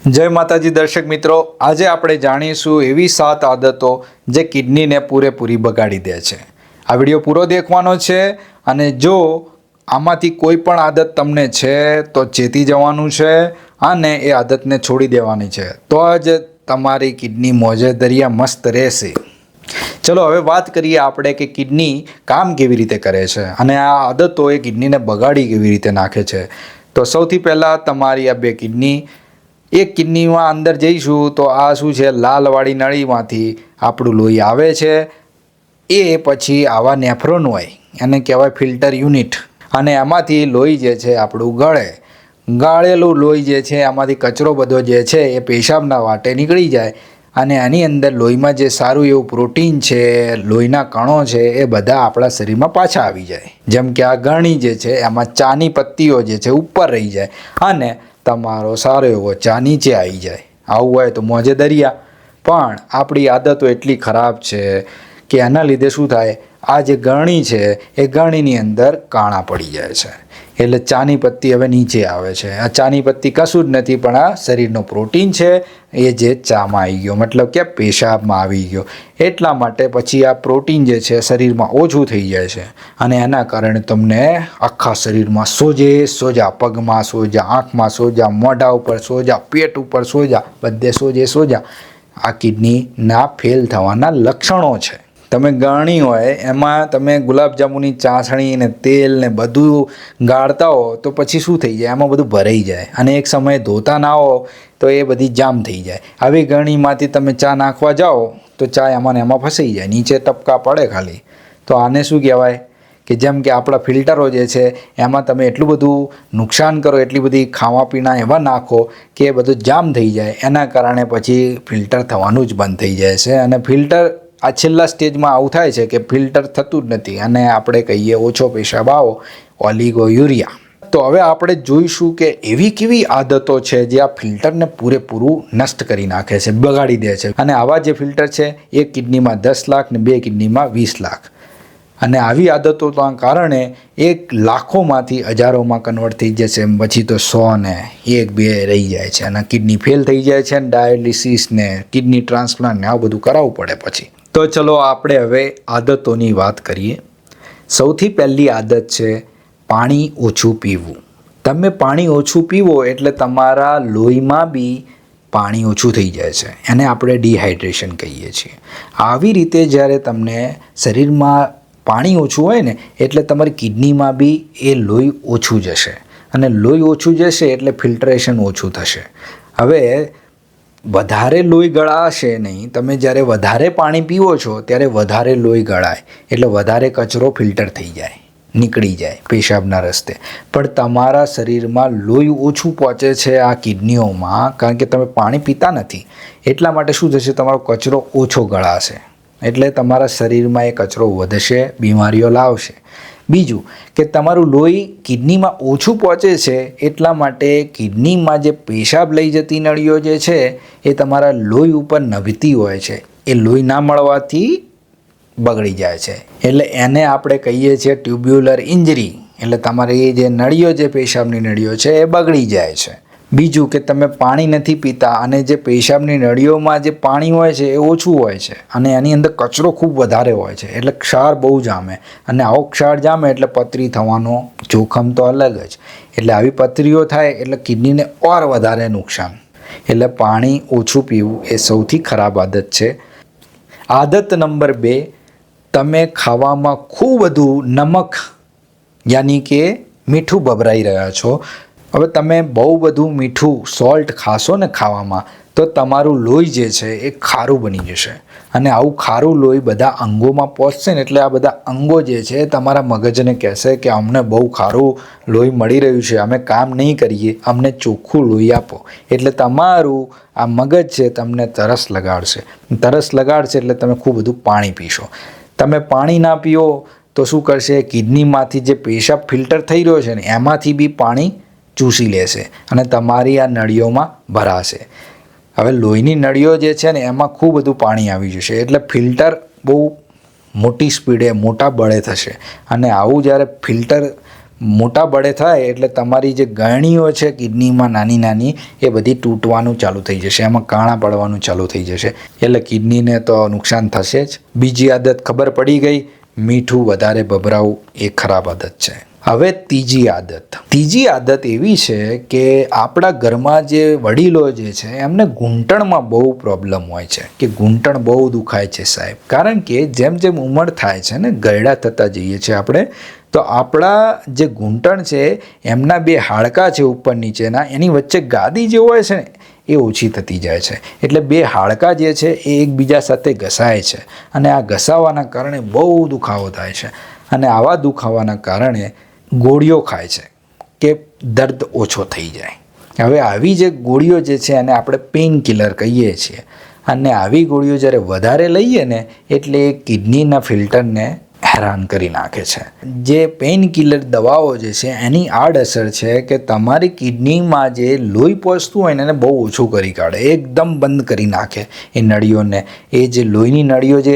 જય માતાજી દર્શક મિત્રો, આજે આપણે જાણીશું એવી 7 આદતો જે કિડનીને પૂરેપૂરી બગાડી દે છે. આ વિડીયો પૂરો દેખવાનો છે અને જો આમાંથી કોઈ પણ આદત તમને છે તો ચેતી જવાનું છે અને એ આદતને છોડી દેવાની છે, તો જ તમારી કિડની મોજે દરિયા મસ્ત રહેશે. ચલો હવે વાત કરીએ આપણે કે કિડની કામ કેવી રીતે કરે છે અને આ આદતો એ કિડનીને બગાડી કેવી રીતે નાખે છે. તો સૌથી પહેલાં તમારી આ બે કિડની, એક કિડનીમાં અંદર જઈશું તો આ શું છે, લાલવાળી નળીમાંથી આપણું લોહી આવે છે. એ પછી આવા નેફ્રોન હોય, એને કહેવાય ફિલ્ટર યુનિટ, અને એમાંથી લોહી જે છે આપણું ગળે. ગાળેલું લોહી જે છે એમાંથી કચરો બધો જે છે એ પેશાબના વાટે નીકળી જાય અને આની અંદર લોહીમાં જે સારું એવું પ્રોટીન છે, લોહીના કણો છે, એ બધા આપણા શરીરમાં પાછા આવી જાય. જેમ કે આ ગરણી જે છે એમાં ચાની પત્તીઓ જે છે ઉપર રહી જાય અને તમારો સારો એવો ચા નીચે આવી જાય. આવું હોય તો મોજે દરિયા. પણ આપણી આદતો એટલી ખરાબ છે કે એના લીધે શું થાય, આ જે ગરણી છે એ ગરણીની અંદર કાણા પડી જાય છે, એટલે ચાની પત્તી હવે નીચે આવે છે. આ ચાની પત્તી કશું જ નથી પણ આ શરીરનો પ્રોટીન છે, એ જે ચામાં આવી ગયો, મતલબ કે પેશાબમાં આવી ગયો. એટલા માટે પછી આ પ્રોટીન જે છે શરીરમાં ઓછું થઈ જાય છે અને એના કારણે તમને આખા શરીરમાં સોજા, પગમાં સોજા, આંખમાં સોજા, મોઢા ઉપર સોજા, પેટ ઉપર સોજા, બધે સોજા. આ કિડનીના ફેલ થવાના લક્ષણો છે. તમે ગરણી હોય એમાં તમે ગુલાબજાંબુની ચાસણી ને તેલ ને બધું ગાળતા હો તો પછી શું થઈ જાય, એમાં બધું ભરાઈ જાય અને એક સમયે ધોતા ના હો તો એ બધી જામ થઈ જાય. આવી ગરણીમાંથી તમે ચા નાખવા જાઓ તો ચા એમાં ને એમાં ફસાઈ જાય, નીચે ટપકા પડે ખાલી. તો આને શું કહેવાય કે જેમ કે આપણા ફિલ્ટરો જે છે એમાં તમે એટલું બધું નુકસાન કરો, એટલી બધી ખાવા પીણા એવા નાખો કે એ બધું જામ થઈ જાય. એના કારણે પછી ફિલ્ટર થવાનું જ બંધ થઈ જાય છે અને ફિલ્ટર આ છેલ્લા સ્ટેજમાં આવું થાય છે કે ફિલ્ટર થતું જ નથી અને આપણે કહીએ ઓછો પેશાબ આવો, ઓલિગો યુરિયા. તો હવે આપણે જોઈશું કે એવી કેવી આદતો છે જે આ ફિલ્ટરને પૂરેપૂરું નષ્ટ કરી નાખે છે, બગાડી દે છે. અને આવા જે ફિલ્ટર છે એક કિડનીમાં 10 લાખ ને બે કિડનીમાં 20 લાખ. અને આવી આદતોના કારણે એક લાખોમાંથી હજારોમાં કન્વર્ટ થઈ જશે, પછી તો 100 ને 1-2 રહી જાય છે અને કિડની ફેલ થઈ જાય છે અને ડાયાલિસિસ ને કિડની ટ્રાન્સપ્લાન્ટ ને આવું બધું કરાવવું પડે પછી. તો ચલો આપણે હવે આદતોની વાત કરીએ. સૌથી પહેલી આદત છે પાણી ઓછું પીવું. તમે પાણી ઓછું પીવો એટલે તમારા લોહીમાં બી પાણી ઓછું થઈ જાય છે, એને આપણે ડિહાઇડ્રેશન કહીએ છીએ. આવી રીતે જ્યારે તમને શરીરમાં પાણી ઓછું હોય ને એટલે તમારી કિડનીમાં બી એ લોહી ઓછું જશે અને લોહી ઓછું જશે એટલે ફિલ્ટરેશન ઓછું થશે. હવે વધારે લોહી ગળાશે નહીં. તમે જ્યારે વધારે પાણી પીવો છો ત્યારે વધારે લોહી ગળાય એટલે વધારે કચરો ફિલ્ટર થઈ જાય, નીકળી જાય પેશાબના રસ્તે. પણ તમારા શરીરમાં લોહી ઓછું પહોંચે છે આ કિડનીઓમાં, કારણ કે તમે પાણી પીતા નથી. એટલા માટે શું થશે, તમારો કચરો ઓછો ગળાશે એટલે તમારા શરીરમાં એ કચરો વધશે, બીમારીઓ લાવશે. બીજું કે તમારું લોહી કિડનીમાં ઓછું પહોંચે છે એટલા માટે કિડનીમાં જે પેશાબ લઈ જતી નળીઓ જે છે એ તમારા લોહી ઉપર નભતી હોય છે, એ લોહી ના મળવાથી બગડી જાય છે. એટલે એને આપણે કહીએ છીએ ટ્યુબ્યુલર ઇન્જરી. એટલે તમારી જે નળીઓ, જે પેશાબની નળીઓ છે એ બગડી જાય છે. બીજું કે તમે પાણી નથી પીતા અને જે પેશાબની નળીઓમાં જે પાણી હોય છે એ ઓછું હોય છે અને એની અંદર કચરો ખૂબ વધારે હોય છે એટલે ક્ષાર બહુ જામે અને આવો ક્ષાર જામે એટલે પથરી થવાનો જોખમ તો અલગ જ. એટલે આવી પથરીઓ થાય એટલે કિડનીને ઓર વધારે નુકસાન. એટલે પાણી ઓછું પીવું એ સૌથી ખરાબ આદત છે. આદત નંબર 2, તમે ખાવામાં ખૂબ બધું નમક યાની કે મીઠું ભભરાઈ રહ્યા છો. હવે તમે બહુ બધું મીઠું, સોલ્ટ ખાશો ને ખાવામાં તો તમારું લોહી જે છે એ ખારું બની જશે અને આવું ખારું લોહી બધા અંગોમાં પહોંચશે ને એટલે આ બધા અંગો જે છે તમારા મગજને કહેશે કે અમને બહુ ખારું લોહી મળી રહ્યું છે, અમે કામ નહીં કરીએ, અમને ચોખ્ખું લોહી આપો. એટલે તમારું આ મગજ છે તમને તરસ લગાડશે એટલે તમે ખૂબ બધું પાણી પીશો. તમે પાણી ના પીઓ તો શું કરશે, કિડનીમાંથી જે પેશાબ ફિલ્ટર થઈ રહ્યો છે ને એમાંથી બી પાણી ચૂસી લેશે અને તમારી આ નળીઓમાં ભરાશે. હવે લોહીની નળીઓ જે છે ને એમાં ખૂબ બધું પાણી આવી જશે એટલે ફિલ્ટર બહુ મોટી સ્પીડે, મોટા બળે થશે અને આવું જ્યારે ફિલ્ટર મોટા બળે થાય એટલે તમારી જે ગરણીઓ છે કિડનીમાં નાની નાની એ બધી તૂટવાનું ચાલુ થઈ જશે, એમાં કાણા પડવાનું ચાલુ થઈ જશે, એટલે કિડનીને તો નુકસાન થશે જ. બીજી આદત ખબર પડી ગઈ, મીઠું વધારે ભભરાવું એ ખરાબ આદત છે. હવે ત્રીજી આદત એવી છે કે આપણા ઘરમાં જે વડીલો જે છે એમને ઘૂંટણમાં બહુ પ્રોબ્લેમ હોય છે કે ઘૂંટણ બહુ દુખાય છે સાહેબ. કારણ કે જેમ જેમ ઉંમર થાય છે ને, ગરડા થતા જઈએ છીએ આપણે, તો આપણા જે ઘૂંટણ છે એમના બે હાડકાં છે ઉપર નીચેના, એની વચ્ચે ગાદી જે હોય છે ને એ ઓછી થતી જાય છે. એટલે બે હાડકાં જે છે એ એકબીજા સાથે ઘસાય છે અને આ ઘસાવાના કારણે બહુ દુખાવો થાય છે. અને આવા દુખાવાના કારણે ગોળીઓ ખાય છે કે દર્દ ઓછો થઈ જાય. હવે આવી જે ગોળીઓ જે છે એને આપણે પેઇન કિલર કહીએ છીએ, અને આવી ગોળીઓ જ્યારે વધારે લઈએ ને એટલે એ કિડનીના ફિલ્ટરને હેરાન કરી નાખે છે. જે પેઇન કિલર દવાઓ જે છે એની આડઅસર છે કે તમારી કિડનીમાં જે લોહી પહોંચતું હોય ને એને બહુ ઓછું કરી કાઢે, એકદમ બંધ કરી નાખે એ નળીઓને. એ જે લોહીની નળીઓ જે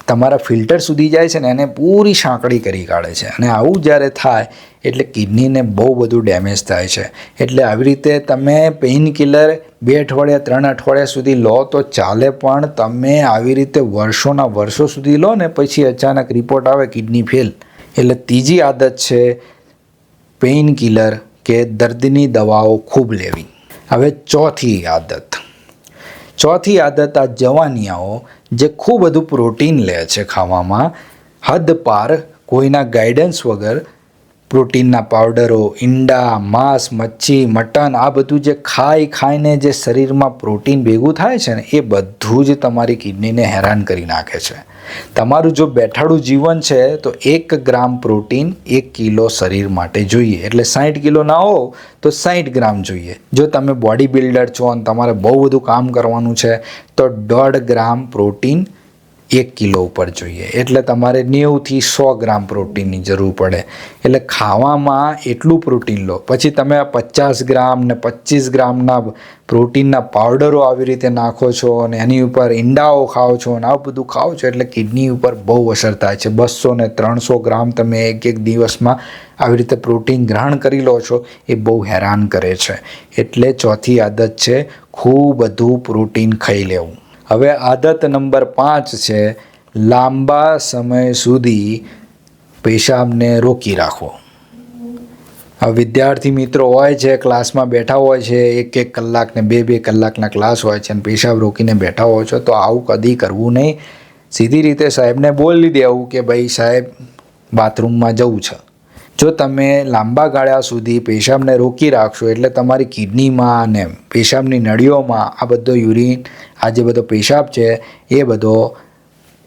તમારા ફિલ્ટર સુધી જાય છે ને એને પૂરી સાંકડી કરી કાઢે છે. અને આવું જ્યારે થાય એટલે કિડનીને બહુ બધું ડેમેજ થાય છે. એટલે આવી રીતે તમે પેઇન કિલર 2 અઠવાડિયા 3 અઠવાડિયા સુધી લો તો ચાલે, પણ તમે આવી રીતે વર્ષોના વર્ષો સુધી લો ને પછી અચાનક રિપોર્ટ આવે કિડની ફેલ. એટલે ત્રીજી આદત છે પેઇન કિલર કે દર્દની દવાઓ ખૂબ લેવી. હવે ચોથી આદત આ જવાનિયાઓ જે ખૂબ બધું પ્રોટીન લે છે ખાવામાં, હદ પાર, કોઈના ગાઈડન્સ વગર પ્રોટીનના પાવડરો, ઈંડા, માંસ, મચ્છી, મટન, આ બધું જે ખાઈને જે શરીરમાં પ્રોટીન ભેગું થાય છે ને એ બધું જ તમારી કિડનીને હેરાન કરી નાખે છે. તમારું જો બેઠાડું જીવન છે તો 1 ગ્રામ પ્રોટીન 1 કિલો શરીર માટે જોઈએ. એટલે 60 કિલો ના હો તો 60 ગ્રામ જોઈએ. જો તમે બોડી બિલ્ડર છો અને તમારે બહુ બધું કામ કરવાનું છે તો 1.5 ગ્રામ પ્રોટીન 1 કિલો ઉપર જોઈએ. એટલે તમારે 90 થી 100 ગ્રામ પ્રોટીનની જરૂર પડે. એટલે ખાવામાં એટલું પ્રોટીન લો. પછી તમે 50 ગ્રામ ને 25 ગ્રામના પ્રોટીનના પાવડરો આવી રીતે નાખો છો અને એની ઉપર ઈંડાઓ ખાઓ છો અને આવું બધું ખાઓ છો એટલે કિડની ઉપર બહુ અસર થાય છે. 200 ને 300 ગ્રામ તમે એક દિવસમાં આવી રીતે પ્રોટીન ગ્રહણ કરી લો છો, એ બહુ હેરાન કરે છે. એટલે ચોથી આદત છે ખૂબ બધું પ્રોટીન ખાઈ લેવું. હવે આદત નંબર 5 છે લાંબા સમય સુધી પેશાબને રોકી રાખવો. હવે વિદ્યાર્થી મિત્રો હોય છે, ક્લાસમાં બેઠા હોય છે, 1 કલાક ને 2 કલાકના ક્લાસ હોય છે અને પેશાબ રોકીને બેઠા હોય છો તો આવું કદી કરવું નહીં. સીધી રીતે સાહેબને બોલી દેવું કે ભાઈ સાહેબ બાથરૂમમાં જવું છે. જો તમે લાંબા ગાળા સુધી પેશાબને રોકી રાખશો એટલે તમારી કિડનીમાં અને પેશાબની નળીઓમાં આ બધો યુરિન, આ જે બધો પેશાબ છે એ બધો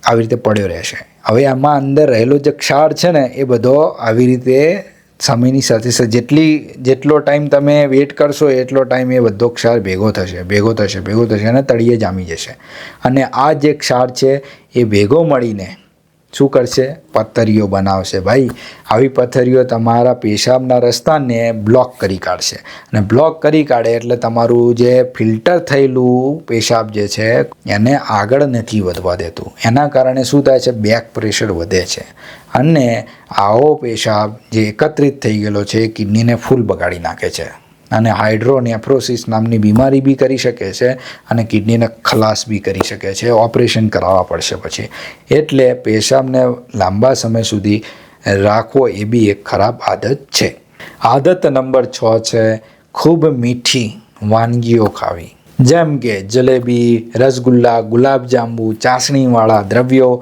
આવી રીતે પડ્યો રહેશે. હવે આમાં અંદર રહેલો જે ક્ષાર છે ને એ બધો આવી રીતે સમયની સાથે જેટલો ટાઈમ તમે વેઇટ કરશો એટલો ટાઈમ એ બધો ક્ષાર ભેગો થશે અને તળિયે જામી જશે. અને આ જે ક્ષાર છે એ ભેગો મળીને શું કરશે? પથ્થરીઓ બનાવશે. ભાઈ આવી પથ્થરીઓ તમારા પેશાબના રસ્તાને બ્લોક કરી કાઢશે અને બ્લોક કરી કાઢે એટલે તમારું જે ફિલ્ટર થયેલું પેશાબ જે છે એને આગળ નથી વધવા દેતું. એના કારણે શું થાય છે? બેક પ્રેશર વધે છે અને આવો પેશાબ જે એકત્રિત થઈ ગયેલો છે એ કિડનીને ફૂલ બગાડી નાખે છે અને હાઇડ્રોનેફ્રોસિસ નામની બીમારી બી કરી શકે છે અને કિડનીને ખલાસ બી કરી શકે છે. ઓપરેશન કરાવવા પડશે પછી. એટલે પેશાબને લાંબા સમય સુધી રાખવો એ બી એક ખરાબ આદત છે. આદત નંબર 6 છે ખૂબ મીઠી વાનગીઓ ખાવી. જેમ કે જલેબી, રસગુલ્લા, ગુલાબજાંબુ, ચાસણીવાળા દ્રવ્યો,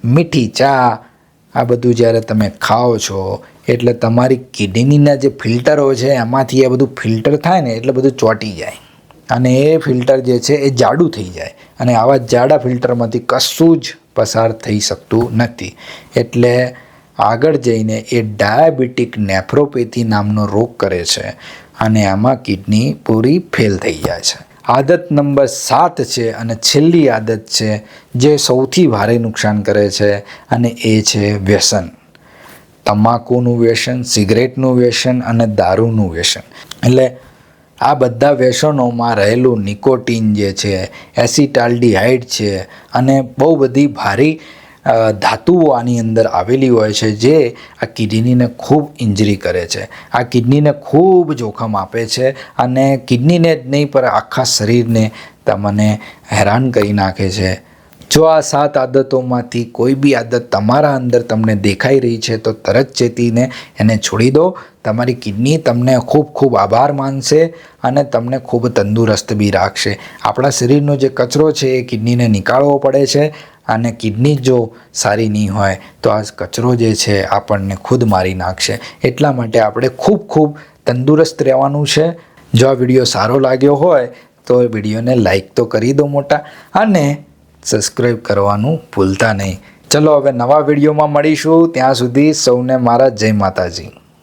મીઠી ચા, આ બધું જ્યારે તમે ખાઓ છો એટલે તમારી કિડનીના જે ફિલ્ટરો છે એમાંથી એ બધું ફિલ્ટર થાય ને એટલે બધું ચોંટી જાય અને એ ફિલ્ટર જે છે એ જાડું થઈ જાય અને આવા જાડા ફિલ્ટરમાંથી કશું જ પસાર થઈ શકતું નથી. એટલે આગળ જઈને એ ડાયાબિટીક નેફ્રોપેથી નામનો રોગ કરે છે અને આમાં કિડની પૂરી ફેલ થઈ જાય છે. આદત નંબર 7 છે અને છેલ્લી આદત છે જે સૌથી ભારે નુકસાન કરે છે અને એ છે વ્યસન. તમાકુનું વ્યસન, સિગરેટનું વ્યસન અને દારૂનું વ્યસન. એટલે આ બધા વ્યસનોમાં રહેલું નિકોટીન જે છે, એસિટાલ્ડીહાઇડ છે અને બહુ બધી ભારી ધાતુઓ આની અંદર આવેલી હોય છે જે આ કિડનીને ખૂબ ઇન્જરી કરે છે, આ કિડનીને ખૂબ જોખમ આપે છે અને કિડનીને જ નહીં પણ આખા શરીરને તમને હેરાન કરી નાખે છે. જો આ 7 આદતોમાંથી કોઈ બી આદત તમારા અંદર તમને દેખાઈ રહી છે તો તરત ચેતીને એને છોડી દો. તમારી કિડની તમને ખૂબ ખૂબ આભાર માનશે અને તમને ખૂબ તંદુરસ્ત બી રાખશે. આપણા શરીરનો જે કચરો છે એ કિડનીને નીકાળવો પડે છે અને કિડની જો સારી નહીં હોય તો આ કચરો જે છે આપણને ખુદ મારી નાખશે. એટલા માટે આપણે ખૂબ ખૂબ તંદુરસ્ત રહેવાનું છે. જો આ વિડીયો સારો લાગ્યો હોય તો વિડીયોને લાઈક તો કરી દો મોટા, અને સબસ્ક્રાઈબ કરવાનું ભૂલતા નહીં. ચલો હવે નવા વિડીયોમાં મળીશું. ત્યાં સુધી સૌને મારા જય માતાજી.